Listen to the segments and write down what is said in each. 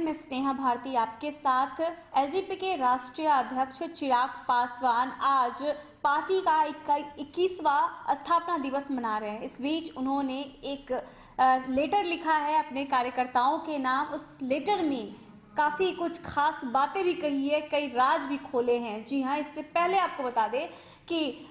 मैं स्नेहा भारती आपके साथ। एलजेपी के राष्ट्रीय अध्यक्ष चिराग पासवान आज पार्टी का 21वां स्थापना दिवस मना रहे हैं। इस बीच उन्होंने एक लेटर लिखा है अपने कार्यकर्ताओं के नाम। उस लेटर में काफ़ी कुछ खास बातें भी कही है, कई राज भी खोले हैं। जी हाँ, इससे पहले आपको बता दें कि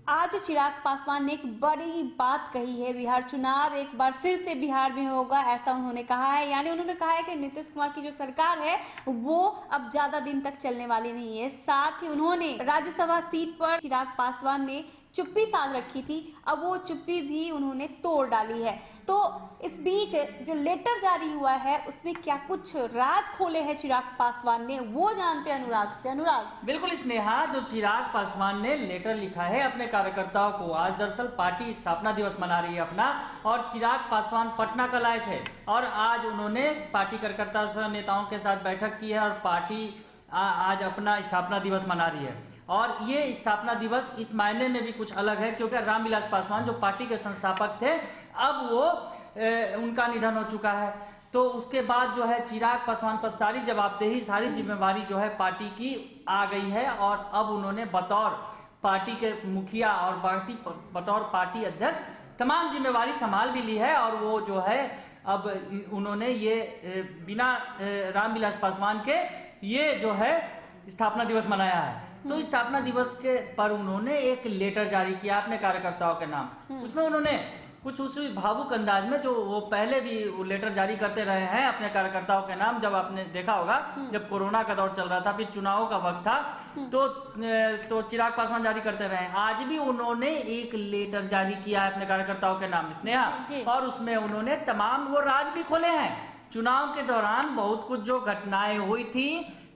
आज चिराग पासवान ने एक बड़ी बात कही है। बिहार चुनाव एक बार फिर से बिहार में होगा, ऐसा उन्होंने कहा है। यानी उन्होंने कहा है कि नीतीश कुमार की जो सरकार है वो अब ज्यादा दिन तक चलने वाली नहीं है। साथ ही उन्होंने राज्यसभा सीट पर चिराग पासवान ने चुप्पी साध रखी थी, अब वो चुप्पी भी उन्होंने तोड़ डाली है। तो इस बीच जो लेटर जारी हुआ है उसमें क्या कुछ राज खोले हैं चिराग पासवान ने, वो जानते हैं अनुराग से। अनुराग। बिल्कुल स्नेहा, जो चिराग पासवान ने लेटर लिखा है अपने कार्यकर्ताओं को, आज दरअसल पार्टी स्थापना दिवस मना रही है अपना, और चिराग पासवान पटना कल आए थे और आज उन्होंने पार्टी कार्यकर्ता नेताओं के साथ बैठक की है और पार्टी आज अपना स्थापना दिवस मना रही है। और ये स्थापना दिवस इस मायने में भी कुछ अलग है क्योंकि रामविलास पासवान जो पार्टी के संस्थापक थे, अब वो उनका निधन हो चुका है। तो उसके बाद जो है चिराग पासवान पर सारी जवाबदेही, सारी जिम्मेवारी जो है पार्टी की आ गई है और अब उन्होंने बतौर पार्टी के मुखिया और बतौर पार्टी अध्यक्ष तमाम जिम्मेवारी संभाल भी ली है। और वो जो है अब उन्होंने ये बिना रामविलास पासवान के ये जो है स्थापना दिवस मनाया है। तो स्थापना दिवस के पर उन्होंने एक लेटर जारी किया अपने कार्यकर्ताओं के नाम। उसमें उन्होंने कुछ उसी भावुक अंदाज में, जो वो पहले भी वो लेटर जारी करते रहे हैं अपने कार्यकर्ताओं के नाम, जब आपने देखा होगा जब कोरोना का दौर चल रहा था, फिर चुनावों का वक्त था, तो चिराग पासवान जारी करते रहे। आज भी उन्होंने एक लेटर जारी किया है अपने कार्यकर्ताओं के नाम स्नेहा, और उसमें उन्होंने तमाम वो राज भी खोले हैं। चुनाव के दौरान बहुत कुछ जो घटनाएं हुई थी,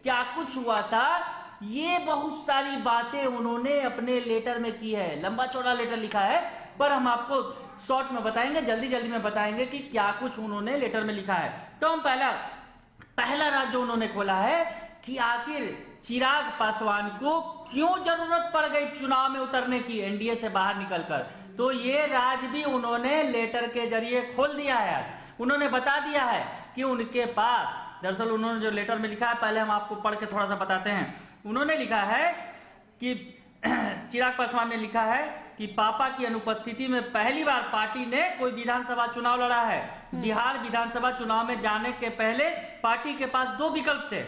क्या कुछ हुआ था, ये बहुत सारी बातें उन्होंने अपने लेटर में की है। लंबा चौड़ा लेटर लिखा है, पर हम आपको शॉर्ट में बताएंगे, जल्दी में बताएंगे कि क्या कुछ उन्होंने लेटर में लिखा है। तो हम पहला राज जो उन्होंने खोला है कि आखिर चिराग पासवान को क्यों जरूरत पड़ गई चुनाव में उतरने की एनडीए से बाहर निकलकर। तो ये राज भी उन्होंने लेटर के जरिए खोल दिया है। उन्होंने बता दिया है कि उनके पास, दरअसल उन्होंने जो लेटर में लिखा है पहले हम आपको पढ़ के थोड़ा सा बताते हैं। उन्होंने लिखा है कि चिराग पासवान ने लिखा है कि पापा की अनुपस्थिति में पहली बार पार्टी ने कोई विधानसभा चुनाव लड़ा है। बिहार विधानसभा चुनाव में जाने के पहले पार्टी के पास दो विकल्प थे।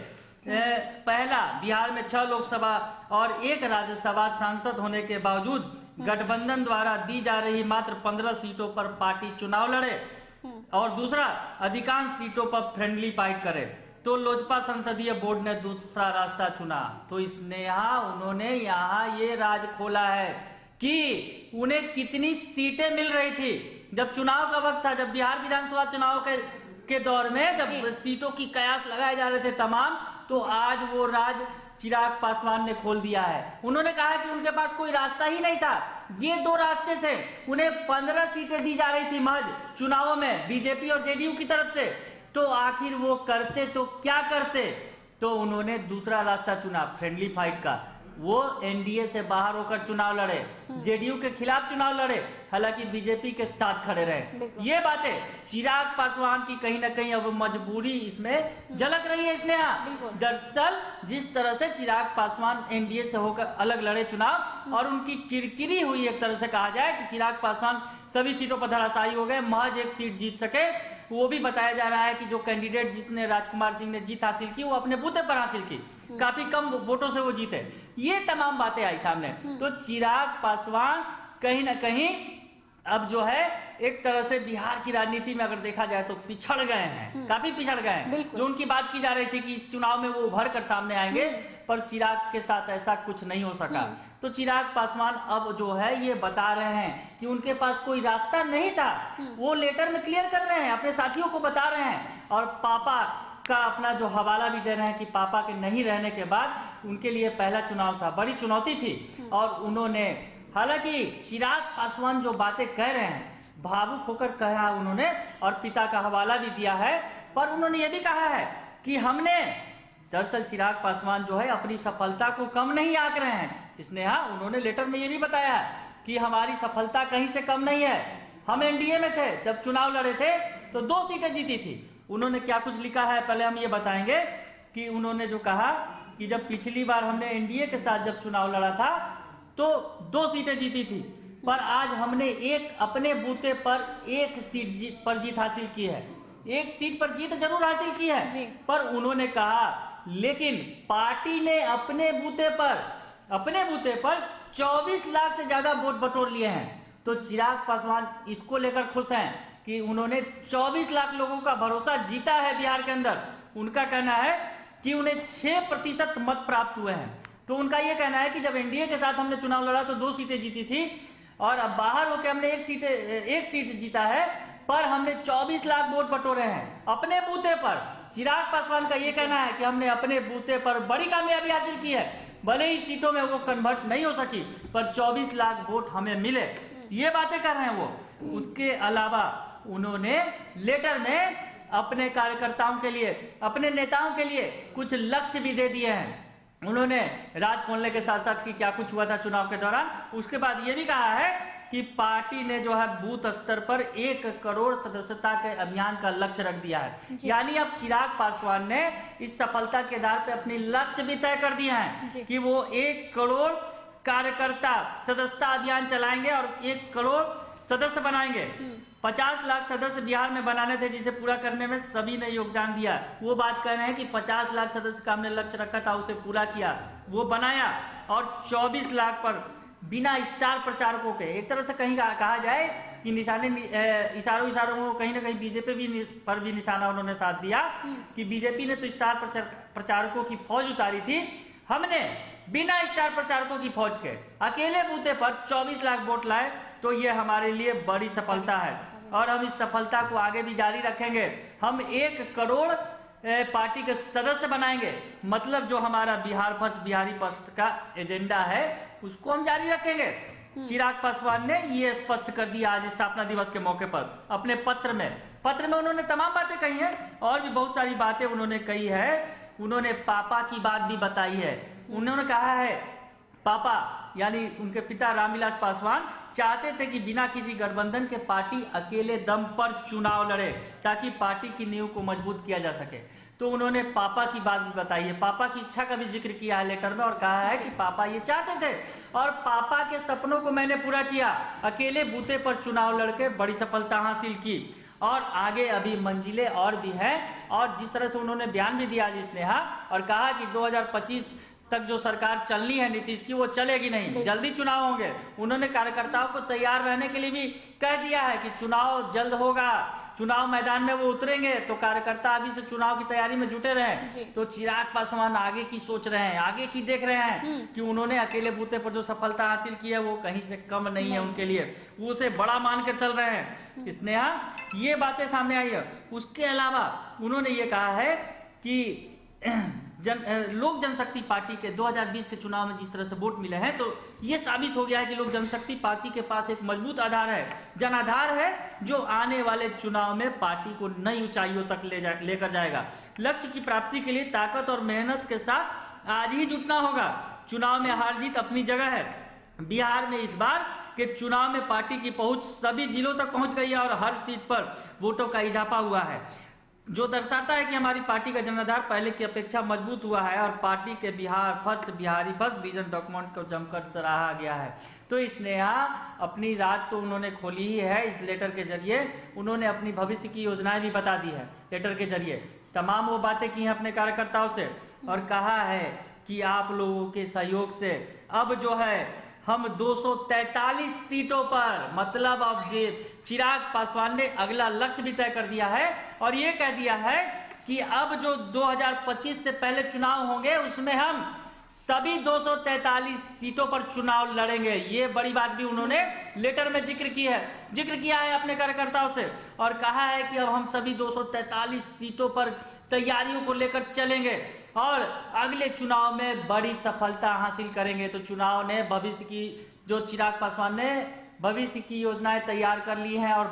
पहला, बिहार में 6 लोकसभा और 1 राज्यसभा सांसद होने के बावजूद गठबंधन द्वारा दी जा रही मात्र 15 सीटों पर पार्टी चुनाव लड़े, और दूसरा, अधिकांश सीटों पर फ्रेंडली फाइट करे। तो लोजपा संसदीय बोर्ड ने दूसरा रास्ता चुना। तो उन्होंने यहाँ ये राज खोला है कि उन्हें कितनी सीटें मिल रही थी जब चुनाव का वक्त था, जब बिहार विधानसभा चुनाव के दौर में जब सीटों की कयास लगाए जा रहे थे तमाम, तो आज वो राज चिराग पासवान ने खोल दिया है। उन्होंने कहा कि उनके पास कोई रास्ता ही नहीं था, ये 2 रास्ते थे। उन्हें 15 सीटें दी जा रही थी महज चुनावों में बीजेपी और जेडीयू की तरफ से। तो आखिर वो करते तो क्या करते, तो उन्होंने दूसरा रास्ता चुना, फ्रेंडली फाइट का। वो एनडीए से बाहर होकर चुनाव लड़े, जेडीयू के खिलाफ चुनाव लड़े, हालांकि बीजेपी के साथ खड़े रहे। ये बातें चिराग पासवान की कहीं ना कहीं अब मजबूरी इसमें झलक रही है स्नेहा। दरअसल जिस तरह से चिराग पासवान एनडीए से होकर अलग लड़े चुनाव, और उनकी किरकिरी हुई, एक तरह से कहा जाए कि चिराग पासवान सभी सीटों पर धराशायी हो गए, महज 1 सीट जीत सके। वो भी बताया जा रहा है कि जो कैंडिडेट जिसने राजकुमार सिंह ने जीत हासिल की, वो अपने बूते पर हासिल की, काफी कम वोटों से वो जीते। ये तमाम बातें आई सामने। तो चिराग पासवान कहीं ना कहीं अब जो है एक तरह से बिहार की राजनीति में अगर देखा जाए तो पिछड़ गए हैं, काफी पिछड़ गए हैं। जो उनकी बात की जा रही थी कि इस चुनाव में वो उभर कर सामने आएंगे, पर चिराग के साथ ऐसा कुछ नहीं हो सका। तो चिराग पासवान अब जो है ये बता रहे हैं कि उनके पास कोई रास्ता नहीं था। वो लेटर में क्लियर कर रहे हैं, अपने साथियों को बता रहे हैं, और पापा का अपना जो हवाला भी दे रहे हैं कि पापा के नहीं रहने के बाद उनके लिए पहला चुनाव था, बड़ी चुनौती थी। और उन्होंने, हालांकि चिराग पासवान जो बातें कह रहे हैं भावुक होकर कहा उन्होंने, और पिता का हवाला भी दिया है, पर उन्होंने ये भी कहा है कि हमने, दरअसल चिराग पासवान जो है अपनी सफलता को कम नहीं आंक रहे हैं स्नेहा। उन्होंने लेटर में ये भी बताया कि हमारी सफलता कहीं से कम नहीं है। हम एनडीए में थे, जब चुनाव लड़े थे तो 2 सीटें जीती थी, उन्होंने क्या कुछ लिखा है पहले हम ये बताएंगे कि उन्होंने जो कहा कि जब पिछली बार हमने एनडीए के साथ जब चुनाव लड़ा था तो 2 सीटें जीती थी, पर आज हमने अपने बूते पर 1 सीट पर जीत हासिल की है। 1 सीट पर जीत जरूर हासिल की है जी। पर उन्होंने कहा लेकिन पार्टी ने अपने बूते पर 24 लाख से ज्यादा वोट बटोर लिए हैं। तो चिराग पासवान इसको लेकर खुश हैं कि उन्होंने 24 लाख लोगों का भरोसा जीता है बिहार के अंदर। उनका कहना है कि उन्हें 6% मत प्राप्त हुए हैं। तो उनका यह कहना है कि जब एनडीए के साथ हमने चुनाव लड़ा तो 2 सीटें जीती थी और अब बाहर होकर हमने 1 सीट जीता है, पर हमने 24 लाख वोट बटोरे हैं अपने बूते पर। चिराग पासवान का यह कहना है कि हमने अपने बूते पर बड़ी कामयाबी हासिल की है, भले ही सीटों में वो कन्वर्ट नहीं हो सकी पर 24 लाख वोट हमें मिले। ये बातें कर रहे हैं वो। उसके अलावा उन्होंने लेटर में अपने कार्यकर्ताओं के लिए, अपने नेताओं के लिए कुछ लक्ष्य भी दे दिए हैं। उन्होंने राज खोलने के साथ साथ कि क्या कुछ हुआ था चुनाव के दौरान। उसके बाद ये भी कहा है कि पार्टी ने जो है बूथ स्तर पर 1 करोड़ सदस्यता के अभियान का लक्ष्य रख दिया है। यानी अब चिराग पासवान ने इस सफलता के आधार पर अपनी लक्ष्य भी तय कर दिए हैं कि वो 1 करोड़ कार्यकर्ता सदस्यता अभियान चलाएंगे और 1 करोड़ सदस्य बनाएंगे। 50 लाख सदस्य बिहार में बनाने थे जिसे पूरा करने में सभी ने योगदान दिया। वो बात कर रहे हैं कि 50 लाख सदस्य का हमने लक्ष्य रखा था, उसे पूरा किया, वो बनाया। और 24 लाख पर बिना स्टार प्रचारकों के, एक तरह से कहीं कहा जाए कि इशारों में कहीं ना कहीं बीजेपी पर भी निशाना उन्होंने साध दिया कि बीजेपी ने तो स्टार प्रचारकों की फौज उतारी थी, हमने बिना स्टार प्रचारकों की फौज के अकेले बूते पर 24 लाख वोट लाए। तो ये हमारे लिए बड़ी सफलता है और हम इस सफलता को आगे भी जारी रखेंगे। हम 1 करोड़ पार्टी के सदस्य बनाएंगे, मतलब जो हमारा बिहार फर्स्ट, बिहारी फर्स्ट का एजेंडा है उसको हम जारी रखेंगे। चिराग पासवान ने ये स्पष्ट कर दिया आज स्थापना दिवस के मौके पर अपने पत्र में उन्होंने तमाम बातें कही हैं और भी बहुत सारी बातें उन्होंने कही है। उन्होंने पापा की बात भी बताई है। उन्होंने कहा है पापा यानी उनके पिता रामविलास पासवान चाहते थे कि बिना किसी गठबंधन के पार्टी अकेले दम पर चुनाव लड़े ताकि पार्टी की नींव को मजबूत किया जा सके। तो उन्होंने पापा की बात भी बताई है, पापा की इच्छा का भी जिक्र किया है लेटर में और कहा है कि पापा ये चाहते थे और पापा के सपनों को मैंने पूरा किया, अकेले बूते पर चुनाव लड़के बड़ी सफलता हासिल की और आगे अभी मंजिलें और भी हैं। और जिस तरह से उन्होंने बयान भी दिया आज स्नेहा और कहा कि 2025 तक जो सरकार चलनी है नीतीश की वो चलेगी नहीं, जल्दी चुनाव होंगे। उन्होंने कार्यकर्ताओं को तैयार रहने के लिए भी कह दिया है कि चुनाव जल्द होगा, चुनाव मैदान में वो उतरेंगे तो कार्यकर्ता अभी से चुनाव की तैयारी में जुटे रहे। तो चिराग पासवान आगे की सोच रहे हैं, आगे की देख रहे हैं कि उन्होंने अकेले बूते पर जो सफलता हासिल की है वो कहीं से कम नहीं है उनके लिए, वो उसे बड़ा मानकर चल रहे हैं। स्नेहा ये बातें सामने आई है। उसके अलावा उन्होंने ये कहा है कि लोक जनशक्ति पार्टी के 2020 के चुनाव में जिस तरह से वोट मिले हैं तो ये साबित हो गया है कि लोक जनशक्ति पार्टी के पास एक मजबूत आधार है, जनाधार है, जो आने वाले चुनाव में पार्टी को नई ऊंचाइयों तक लेकर जाएगा। लक्ष्य की प्राप्ति के लिए ताकत और मेहनत के साथ आज ही जुटना होगा। चुनाव में हार जीत अपनी जगह है। बिहार में इस बार के चुनाव में पार्टी की पहुंच सभी जिलों तक पहुंच गई है और हर सीट पर वोटों का इजाफा हुआ है, जो दर्शाता है कि हमारी पार्टी का जनाधार पहले की अपेक्षा मजबूत हुआ है और पार्टी के Bihar first, Bihari first vision document को जमकर सराहा गया है। तो स्नेहा अपनी राज तो उन्होंने खोली ही है। इस लेटर के जरिए उन्होंने अपनी भविष्य की योजनाएं भी बता दी है। लेटर के जरिए तमाम वो बातें की हैं अपने कार्यकर्ताओं से और कहा है कि आप लोगों के सहयोग से अब जो है हम 243 सीटों पर, मतलब अब चिराग पासवान ने अगला लक्ष्य भी तय कर दिया है और ये कह दिया है कि अब जो 2025 से पहले चुनाव होंगे उसमें हम सभी 243 सीटों पर चुनाव लड़ेंगे। ये बड़ी बात भी उन्होंने लेटर में जिक्र किया है अपने कार्यकर्ताओं से और कहा है कि अब हम सभी 243 सीटों पर तैयारियों को लेकर चलेंगे और अगले चुनाव में बड़ी सफलता हासिल करेंगे। तो चुनाव ने भविष्य की, जो चिराग पासवान ने भविष्य की योजनाएं तैयार कर ली हैं और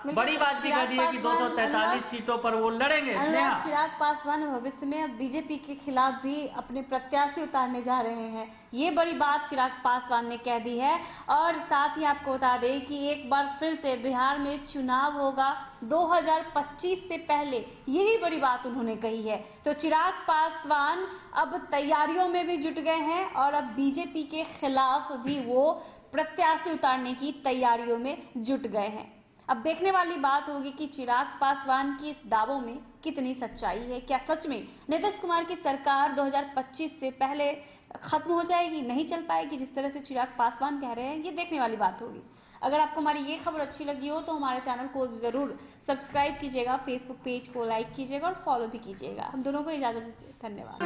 बड़ी बात भी कर दी है कि 243 सीटों पर वो लड़ेंगे। स्नेहा, चिराग पासवान भविष्य में बीजेपी के खिलाफ भी अपने प्रत्याशी उतारने जा रहे हैं, ये बड़ी बात चिराग पासवान ने कह दी है। और साथ ही आपको बता दें कि एक बार फिर से बिहार में चुनाव होगा 2025 से पहले, ये भी बड़ी बात उन्होंने कही है। तो चिराग पासवान अब तैयारियों में भी जुट गए हैं और अब बीजेपी के खिलाफ भी वो प्रत्याशी उतारने की तैयारियों में जुट गए हैं। अब देखने वाली बात होगी कि चिराग पासवान की इस दावों में कितनी सच्चाई है। क्या सच में नीतीश कुमार की सरकार 2025 से पहले खत्म हो जाएगी, नहीं चल पाएगी जिस तरह से चिराग पासवान कह रहे हैं, ये देखने वाली बात होगी। अगर आपको हमारी ये खबर अच्छी लगी हो तो हमारे चैनल को ज़रूर सब्सक्राइब कीजिएगा, फेसबुक पेज को लाइक कीजिएगा और फॉलो भी कीजिएगा। हम दोनों को इजाज़त दीजिए, धन्यवाद।